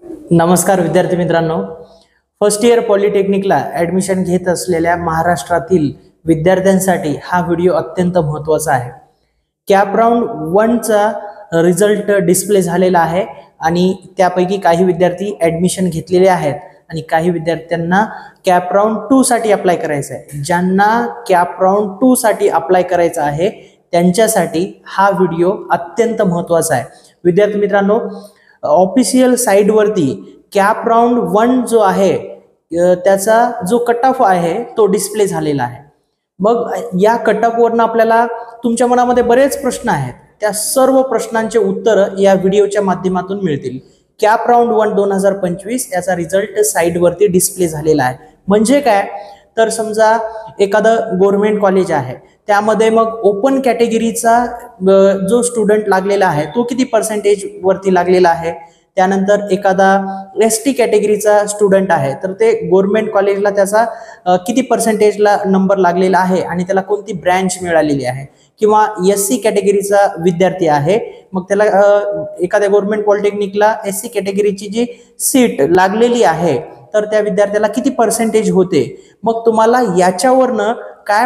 नमस्कार विद्यार्थी मित्रांनो, फर्स्ट इयर पॉलिटेक्निकला ॲडमिशन घेत असलेल्या महाराष्ट्रातील विद्यार्थ्यांसाठी हा व्हिडिओ अत्यंत महत्त्वाचा आहे. कॅप राऊंड 1चा रिझल्ट डिस्प्ले झालेला आहे आणि त्यापैकी काही विद्यार्थी ॲडमिशन घेतलेले आहेत आणि काही विद्यार्थ्यांना कॅप राऊंड 2 साठी अप्लाय करायचं आहे. ज्यांना कॅप राऊंड 2 साठी अप्लाय करायचं आहे त्यांच्यासाठी हा व्हिडिओ अत्यंत महत्त्वाचा आहे. विद्यार्थी मित्रांनो, ऑफिशियल साइटवरती कॅप राऊंड 1 जो आहे त्याचा जो कट ऑफ आहे तो डिस्प्ले झालेला आहे. मग या कट ऑफ वरनं आपल्याला तुमच्या मनामध्ये बरेच प्रश्न आहेत, त्या सर्व प्रश्नांचे उत्तर या व्हिडिओच्या माध्यमातून मिळतील. कॅप राऊंड 1 2025 याचा रिझल्ट साइटवरती डिस्प्ले झालेला आहे. म्हणजे काय तर समजा एखादं गव्हर्नमेंट कॉलेज आहे, त्यामध्ये मग ओपन कॅटेगरीचा जो स्टुडंट लागलेला आहे तो किती पर्सेंटेज वरती लागलेला आहे. त्यानंतर एखादा एसटी कॅटेगरीचा स्टुडंट आहे तर ते गव्हर्नमेंट कॉलेजला त्याचा किती पर्सेंटेजला नंबर लागलेला आहे आणि त्याला कोणती ब्रँच मिळालेली आहे. किंवा एससी कॅटेगरीचा विद्यार्थी आहे, मग त्याला एखाद्या गव्हर्नमेंट पॉलिटेक्निकला एससी कॅटेगरीची जी सीट लागलेली आहे तर त्या विद्यार्थ्याला किती पर्सेंटेज होते. मग तुम्हाला याच्यावरनं काय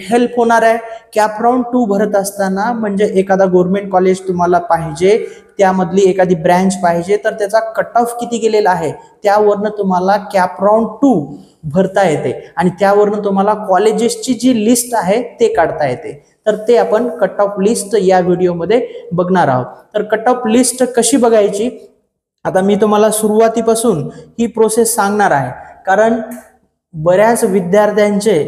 हेल्प होणार आहे. कॅप राऊंड 2 भरत असताना म्हणजे एखादा गव्हर्नमेंट कॉलेज तुम्हाला पाहिजे, त्यामधली एखादी ब्रँच पाहिजे, तर त्याचा कट ऑफ किती गेलेला आहे त्यावरनं तुम्हाला कॅप राऊंड 2 भरता येते आणि त्यावरनं तुम्हाला कॉलेजेसची जी लिस्ट आहे ते काढता येते. तर ते आपण कट ऑफ लिस्ट या व्हिडिओमध्ये बघणार आहोत. तर कट ऑफ लिस्ट कशी बघायची आता मी तुम्हाला सुरुवातीपासून ही प्रोसेस सांगणार आहे, कारण बऱ्याच विद्यार्थ्यांचे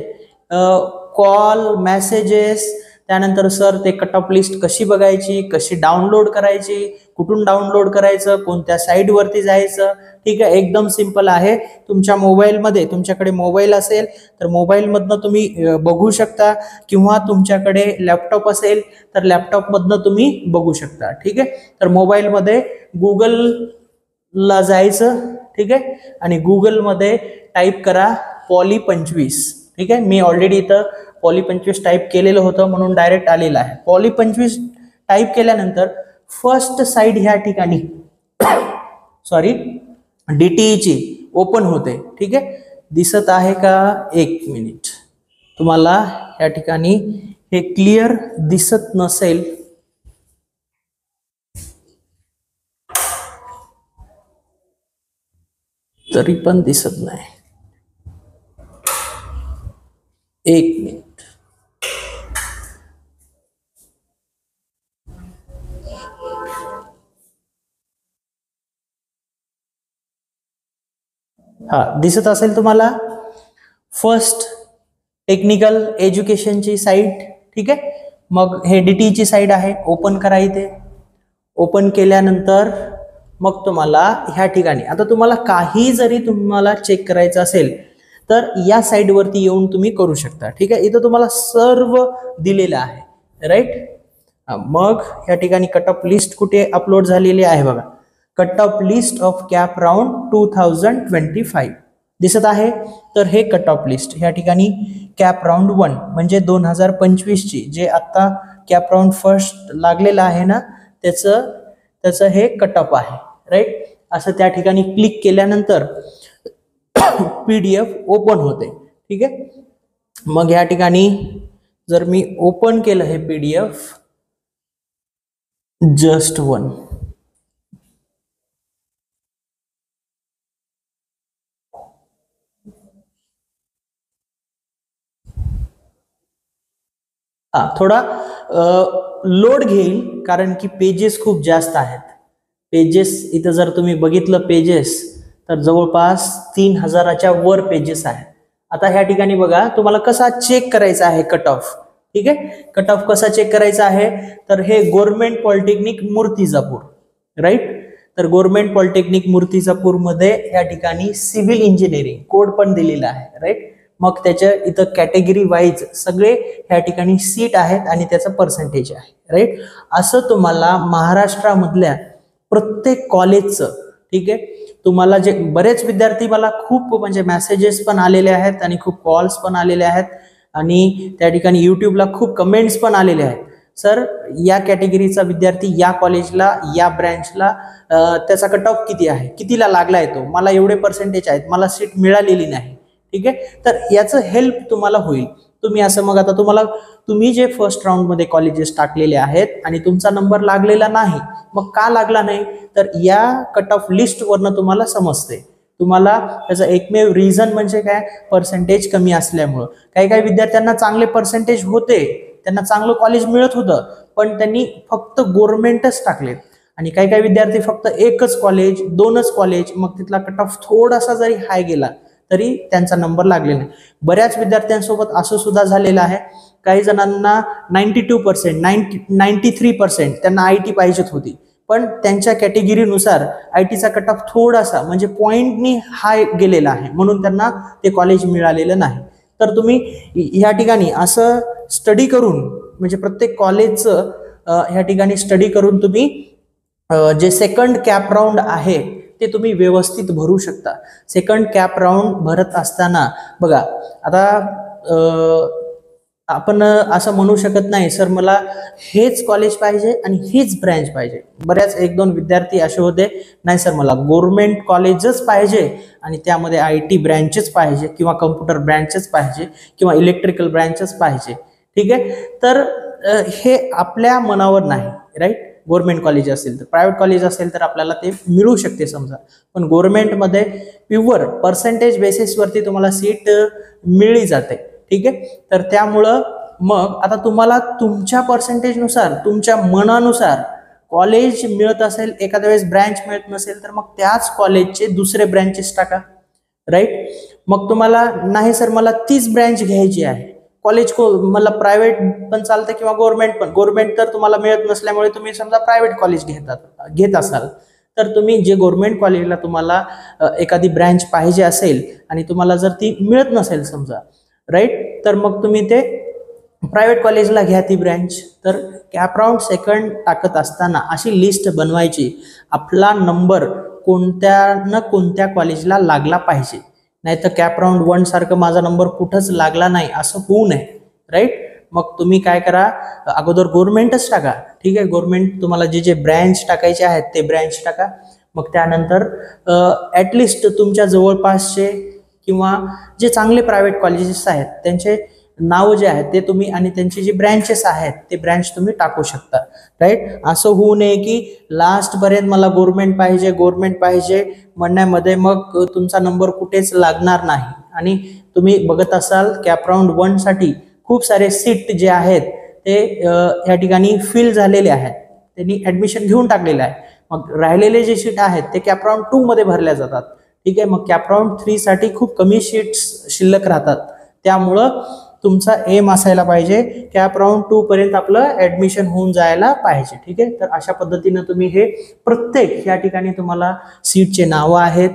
कॉल मेसेजेस, त्यानंतर सर ते कट ऑफ लिस्ट कशी बघायची, कशी डाउनलोड करायची, कुठून डाउनलोड करायचं, कोणत्या साईटवरती जायचं. ठीक आहे, एकदम सिंपल आहे. तुमच्या मोबाईलमध्ये, तुमच्याकडे मोबाईल असेल तर मोबाईलमधनं तुम्ही बघू शकता, किंवा तुमच्याकडे लॅपटॉप असेल तर लॅपटॉपमधनं तुम्ही बघू शकता. ठीक आहे, तर मोबाईलमध्ये गुगलला जायचं. ठीक आहे, आणि गुगलमध्ये टाईप करा पॉली 25. ठीक आहे, मी ऑलरेडी इथं पॉली 25 टाईप केलेलं होतं म्हणून डायरेक्ट आलेलं आहे. पॉली 25 टाईप केल्यानंतर फर्स्ट साईट ह्या ठिकाणी सॉरी DTEची ओपन होते. ठीक आहे, दिसत आहे का? एक मिनिट, तुम्हाला या ठिकाणी हे क्लिअर दिसत नसेल तरी पण दिसत नाही. एक मिनिट, हा दिसत असेल तुम्हाला फर्स्ट टेक्निकल एज्युकेशनची साईट. ठीक आहे, मग हे DTEची साईट आहे. ओपन करा. इथे ओपन केल्यानंतर मग तुम्हाला ह्या ठिकाणी आता तुम्हाला काही जरी तुम्हाला चेक करायचं असेल तर या साईटवरती येऊन तुम्ही करू शकता. ठीक आहे, इथं तुम्हाला सर्व दिलेलं आहे. राईट, मग या ठिकाणी कट ऑफ लिस्ट कुठे अपलोड झालेली आहे बघा. Cut off list of cap round 2025 दिसत आहे. तर हे कट ऑफ लिस्ट या ठिकाणी कॅप राऊंड 1 म्हणजे 2025 ची जे आता कॅप राऊंड फर्स्ट लागलेलं आहे ना, त्याचं हे कट ऑफ आहे. राईट, असं त्या ठिकाणी क्लिक केल्यानंतर PDF ओपन होते. ठीक आहे, मग या ठिकाणी जर मी ओपन केलं हे PDF जस्ट 1, थोडा लोड घेईल कारण की पेजेस खूप जास्त आहेत. पेजेस इथं जर तुम्ही बघितलं पेजेस तर जवळपास 3000च्या वर पेजेस आहेत. आता ह्या ठिकाणी बघा तुम्हाला कसा चेक करायचा आहे कट ऑफ. ठीक आहे, कट ऑफ कसा चेक करायचा आहे तर हे गव्हर्नमेंट पॉलिटेक्निक मूर्तिजापूर. राईट, तर गव्हर्नमेंट पॉलिटेक्निक मूर्तिजापूर मध्ये या ठिकाणी सिव्हिल इंजिनिअरिंग कोड पण दिलेला आहे. राईट, मग त्याच्या इथं कॅटेगरी वाईज सगळे ह्या ठिकाणी सीट आहेत आणि त्याचं पर्सेंटेज आहे. राईट, असं तुम्हाला महाराष्ट्रामधल्या प्रत्येक कॉलेजचं. ठीक आहे, तुम्हाला जे बरेच विद्यार्थी मला खूप म्हणजे मेसेजेस पण आलेले आहेत आणि खूप कॉल्स पण आलेले आहेत आणि त्या ठिकाणी युट्यूबला खूप कमेंट्स पण आलेले आहेत. सर या कॅटेगरीचा विद्यार्थी या कॉलेजला या ब्रँचला त्याचा कट ऑफ किती आहे, कितीला लागला आहे, तो मला एवढे पर्सेंटेज आहेत, मला सीट मिळालेली नाही, ठीक आहे. तर याचं हेल्प तुम्हाला होईल. तुम्ही असं मग आता तुम्ही जे फर्स्ट राऊंड मध्ये कॉलेजेस टाकलेले आहेत आणि तुमचा नंबर लागलेला नाही, मग का लागला नाही, तर या कट ऑफ लिस्ट वरनं तुम्हाला समजते. तुम्हाला त्याचं एकमेव रिझन म्हणजे काय, पर्सेंटेज कमी असल्यामुळं. काही काही विद्यार्थ्यांना चांगले पर्सेंटेज होते, त्यांना चांगलं कॉलेज मिळत होतं, पण त्यांनी फक्त गव्हर्नमेंटच टाकलेत. आणि काही काही विद्यार्थी फक्त एकच कॉलेज, दोनच कॉलेज, मग तिथला कट ऑफ थोडासा जरी हाय गेला तरी त्यांचा नंबर लागलेला नाही. बऱ्याच विद्यार्थ्यांसोबत असं सुद्धा झालेलं आहे, काही जणांना 92%, 93% त्यांना IT पाहिजेत होती, पण त्यांच्या कॅटेगरीनुसार ITचा कट ऑफ थोडासा म्हणजे पॉइंटनी हाय गेलेला आहे, म्हणून त्यांना ते कॉलेज मिळालेलं नाही. तर तुम्ही ह्या ठिकाणी असं स्टडी करून, म्हणजे प्रत्येक कॉलेजचं ह्या ठिकाणी स्टडी करून तुम्ही जे सेकंड कॅप राऊंड आहे ते तुम्ही व्यवस्थित भरू शकता. सेकंड कॅप राऊंड भरत असताना बघा, आता आपण असं म्हणू शकत नाही सर मला हेच कॉलेज पाहिजे आणि हीच ब्रँच पाहिजे. बऱ्याच एक दोन विद्यार्थी असे होते, नाही सर मला गव्हर्नमेंट कॉलेजच पाहिजे आणि त्यामध्ये IT ब्रँचच पाहिजे किंवा कम्प्युटर ब्रँचच पाहिजे किंवा इलेक्ट्रिकल ब्रँचच पाहिजे, ठीक आहे. तर हे आपल्या मनावर नाही, राईट. गव्हर्नमेंट कॉलेज असेल तर, प्रायव्हेट कॉलेज असेल तर आपल्याला ते मिळू शकते समजा, पण गव्हर्नमेंटमध्ये प्युअर पर्सेंटेज बेसिसवरती तुम्हाला सीट मिळली जाते, ठीक आहे. तर त्यामुळं मग आता तुम्हाला तुमच्या पर्सेंटेजनुसार, तुमच्या मनानुसार कॉलेज मिळत असेल, एखाद्या वेळेस ब्रँच मिळत नसेल तर मग त्याच कॉलेजचे दुसरे ब्रँचेस टाका, राईट. मग तुम्हाला नाही सर मला तीच ब्रँच घ्यायची आहे, कॉलेज मला प्रायव्हेट पण चालतं किंवा गव्हर्नमेंट तर तुम्हाला मिळत नसल्यामुळे तुम्ही समजा प्रायव्हेट कॉलेज घेत असाल, तर तुम्ही जे गव्हर्नमेंट कॉलेजला तुम्हाला एखादी ब्रँच पाहिजे असेल आणि तुम्हाला जर ती मिळत नसेल समजा, राईट, तर मग तुम्ही ते प्रायव्हेट कॉलेजला घ्या ती ब्रँच. तर कॅप राऊंड सेकंड टाकत असताना अशी लिस्ट बनवायची, आपला नंबर कोणत्या न कोणत्या कॉलेजला लागला पाहिजे, नाही तर कॅप राऊंड 1 सारखं माझा नंबर कुठंच लागला नाही असं होऊ नये, राईट. मग तुम्ही काय करा, अगोदर गव्हर्नमेंटच टाका, ठीक आहे. गव्हर्नमेंट तुम्हाला जे जे ब्रँच टाकायचे आहेत ते ब्रँच टाका. मग त्यानंतर ॲटलिस्ट तुमच्या जवळपासचे किंवा जे चांगले प्रायव्हेट कॉलेजेस आहेत त्यांचे नाव जे आहेत ते तुम्ही आणि त्यांचे जे ब्रँचेस आहेत ते ब्रँच तुम्ही टाकू शकता, राईट. असं होऊ नये की लास्ट पर्यंत मला गव्हर्नमेंट पाहिजे म्हणण्यामध्ये मग तुमचा नंबर कुठेच लागणार नाही. आणि तुम्ही बघत असाल कॅप राऊंड 1 साठी खूप सारे सीट जे आहेत ते या ठिकाणी फिल झालेले आहेत, त्यांनी ऍडमिशन घेऊन टाकलेलं आहे. मग राहिलेले जे सीट आहेत ते कॅप राऊंड 2 मध्ये भरल्या जातात, ठीक आहे. मग कॅप राऊंड 3 साठी खूप कमी सीट्स शिल्लक राहतात. त्यामुळं तुमचा एम असायला पाहिजे कॅप राऊंड 2 पर्यंत आपलं ऍडमिशन होऊन जायला पाहिजे, ठीक आहे. तर अशा पद्धतीनं तुम्ही हे प्रत्येक या ठिकाणी तुम्हाला सीटचे नावं आहेत,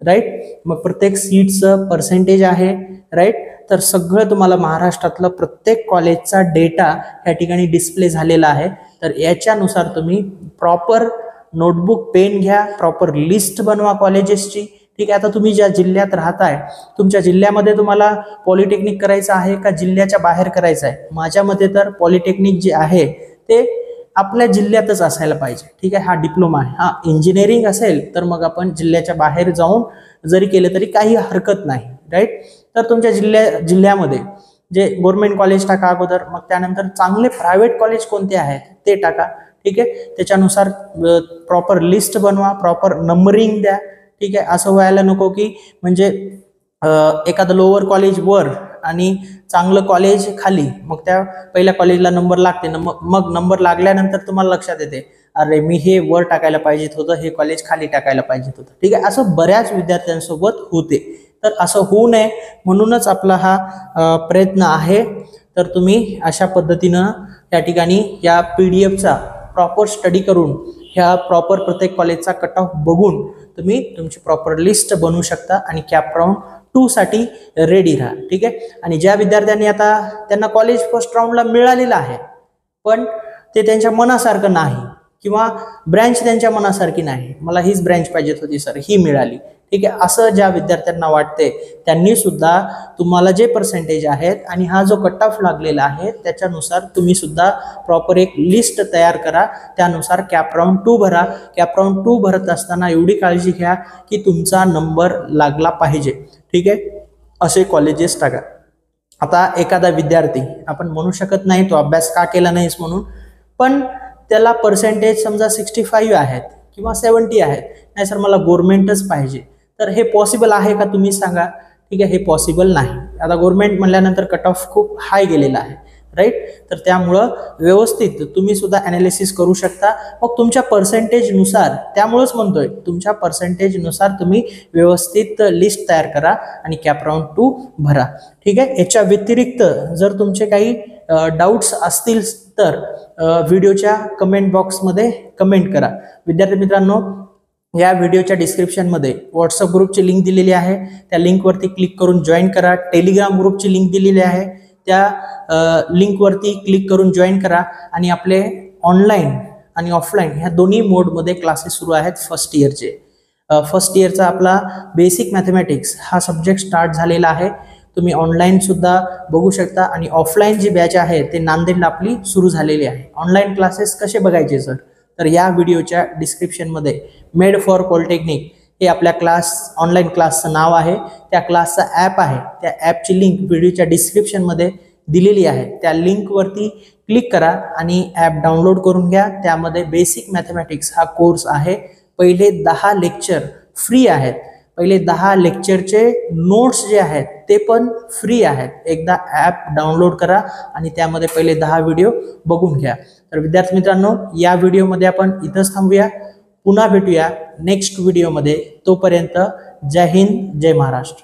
राईट. मग प्रत्येक सीटचं पर्सेंटेज आहे, राईट. तर सगळं तुम्हाला महाराष्ट्रातलं प्रत्येक कॉलेजचा डेटा या ठिकाणी डिस्प्ले झालेला आहे. तर याच्यानुसार तुम्ही प्रॉपर नोटबुक पेन घ्या, प्रॉपर लिस्ट बनवा कॉलेजेसची, ठीक आहे. आता तुम्ही ज्या जिल्ह्यात राहताय, तुमच्या जिल्ह्यामध्ये तुम्हाला पॉलिटेक्निक करायचं आहे का जिल्ह्याच्या बाहेर करायचं आहे, माझ्या मते तर पॉलिटेक्निक जे आहे ते आपल्या जिल्ह्यातच असायला पाहिजे, ठीक आहे. हा डिप्लोमा आहे. हा इंजिनिअरिंग असेल तर मग आपण जिल्ह्याच्या बाहेर जाऊन जरी केलं तरी काही हरकत नाही, राईट. तर तुमच्या जिल्ह्यामध्ये जे गव्हर्नमेंट कॉलेज टाका अगोदर, मग त्यानंतर चांगले प्रायव्हेट कॉलेज कोणते आहेत ते टाका, ठीक आहे. त्याच्यानुसार प्रॉपर लिस्ट बनवा, प्रॉपर नंबरिंग द्या, ठीक आहे. असं व्हायला नको की म्हणजे एखादं लोअर कॉलेज वर आणि चांगलं कॉलेज खाली, मग त्या पहिल्या कॉलेजला नंबर लागते, मग नंबर लागल्यानंतर तुम्हाला लक्षात येते अरे मी हे वर टाकायला पाहिजेत होतं, हे कॉलेज खाली टाकायला पाहिजेत होतं, ठीक आहे. असं बऱ्याच विद्यार्थ्यांसोबत होते. तर असं होऊ नये म्हणूनच आपला हा प्रयत्न आहे. तर तुम्ही अशा पद्धतीनं या ठिकाणी या PDF प्रॉपर स्टडी करून ह्या प्रॉपर प्रत्येक कॉलेजचा कट ऑफ बघून तुम्ही तुमची प्रॉपर लिस्ट बनवू शकता आणि कॅप राऊंड 2 साठी रेडी राहा, ठीक आहे. आणि ज्या विद्यार्थ्यांनी आता त्यांना कॉलेज फर्स्ट राऊंडला मिळालेलं आहे पण ते त्यांच्या मनासारखं नाही, किंवा ब्रँच त्यांच्या मनासारखी नाही, मला हीच ब्रँच पाहिजे होती सर, ही मिळाली, ठीक आहे, असं ज्या विद्यार्थ्यांना वाटते त्यांनी सुद्धा तुम्हाला जे पर्सेंटेज आहेत आणि हा जो कट ऑफ लागलेला आहे त्याच्यानुसार तुम्ही सुद्धा प्रॉपर एक लिस्ट तयार करा, त्यानुसार कॅप राऊंड 2 भरा. कॅप राऊंड 2 भरत असताना एवढी काळजी घ्या की तुमचा नंबर लागला पाहिजे, ठीक आहे, असे कॉलेजेस टाका. आता एखादा विद्यार्थी, आपण म्हणू शकत नाही तो अभ्यास का केला नाहीस म्हणून, पण त्याला पर्सेंटेज समजा 65 आहेत किंवा 70 आहेत, नाही सर मला गव्हर्नमेंटच पाहिजे, तर हे पॉसिबल आहे का तुम्ही सांगा, ठीक आहे, हे पॉसिबल नाही. आता गव्हर्नमेंट म्हणल्यानंतर कट ऑफ खूप हाय गेलेला आहे, राईट, तर त्यामुळं व्यवस्थित तुम्ही सुद्धा ॲनालिसिस करू शकता. मग तुमच्या पर्सेंटेजनुसार, त्यामुळंच म्हणतोय तुमच्या पर्सेंटेजनुसार तुम्ही व्यवस्थित लिस्ट तयार करा आणि कॅप राऊंड 2 भरा, ठीक आहे. याच्या व्यतिरिक्त जर तुमचे काही डाऊट्स असतील तर व्हिडिओच्या कमेंट बॉक्समध्ये कमेंट करा. विद्यार्थी मित्रांनो, या व्हिडिओच्या डिस्क्रिप्शनमध्ये व्हॉट्सअप ग्रुपची लिंक दिलेली आहे, त्या लिंकवरती क्लिक करून जॉईन करा. टेलिग्राम ग्रुपची लिंक दिलेली आहे, त्या लिंकवरती क्लिक करून जॉईन करा. आणि आपले ऑनलाईन आणि ऑफलाईन ह्या दोन्ही मोडमध्ये क्लासेस सुरू आहेत फर्स्ट इयरचे. फर्स्ट इयरचा आपला बेसिक मॅथमॅटिक्स हा सब्जेक्ट स्टार्ट झालेला आहे, तुम्ही ऑनलाईन सुद्धा बघू शकता. आणि ऑफलाईन जी बॅच आहे ते नांदेडला आपली सुरू झालेली आहे. ऑनलाईन क्लासेस कसे बघायचे सर, तर या व्हिडिओच्या डिस्क्रिप्शनमध्ये मेड फॉर पॉलिटेक्निक हे आपल्या ऑनलाईन क्लासचं नाव आहे, त्या क्लासचा ॲप आहे, त्या ॲपची लिंक व्हिडिओच्या डिस्क्रिप्शनमध्ये दिलेली आहे. त्या लिंकवरती क्लिक करा आणि ॲप डाउनलोड करून घ्या. त्यामध्ये बेसिक मॅथमॅटिक्स हा कोर्स आहे. पहिले 10 लेक्चर फ्री आहेत, पहिले 10 लेक्चरचे नोट्स जे आहेत ते पण फ्री आहेत. एकदा ॲप डाउनलोड करा आणि त्यामध्ये पहिले 10 व्हिडिओ बघून घ्या. तर विद्यार्थी मित्रांनो, या व्हिडिओमध्ये आपण इथंच थांबूया, पुन्हा भेटूया नेक्स्ट व्हिडिओमध्ये. तोपर्यंत जय हिंद, जय महाराष्ट्र.